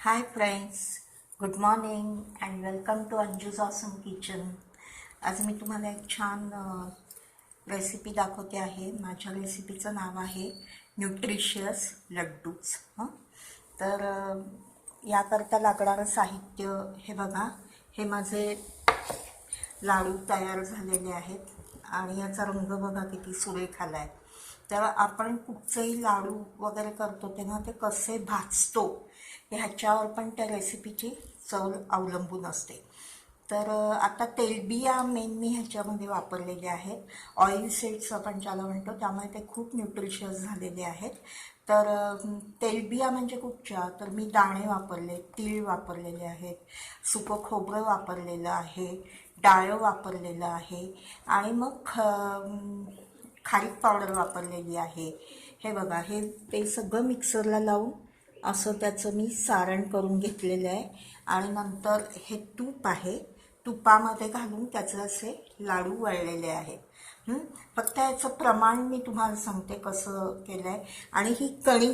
High friends, good morning and welcome to Anju's awesome kitchen. आज मी तुम्हाला एक छान रेसिपी दाखवते आहे. माझ्या रेसिपीचं नाव आहे न्यूट्रिशियस लड्डूज. तर याकरता लागणारं साहित्य हे बघा. हे माझे लाडू तयार झालेले आहेत आणि याचा रंग बघा किती सुरेख आला आहे. तर आपण कुठचेही लाडू वगैरे करतो तेव्हा ते कसे भाजतो ह्याच्यावर पण त्या रेसिपीची चव अवलंबून असते. तर आता तेलबिया मेन मी ह्याच्यामध्ये वापरलेले आहेत. ऑइल सीड्स आपण ज्याला म्हणतो, त्यामुळे ते खूप न्यूट्रिशियस झालेले आहेत. तर तेलबिया म्हणजे कुठच्या, तर मी दाणे वापरले, तीळ वापरलेले आहेत, सुकं खोबरं वापरलेलं आहे, डाळं वापरलेलं आहे आणि मग खारीक पावडर वापरलेली आहे. हे बघा, हे ते सगळं मिक्सरला लावून असं त्याचं मी सारण करून घेतलेलं आहे. आणि नंतर हे तूप आहे, तुपामध्ये घालून त्याचे असे लाडू वळलेले आहेत. फक्त याचं प्रमाण मी तुम्हाला सांगते कसं केलं आहे. आणि ही कणिक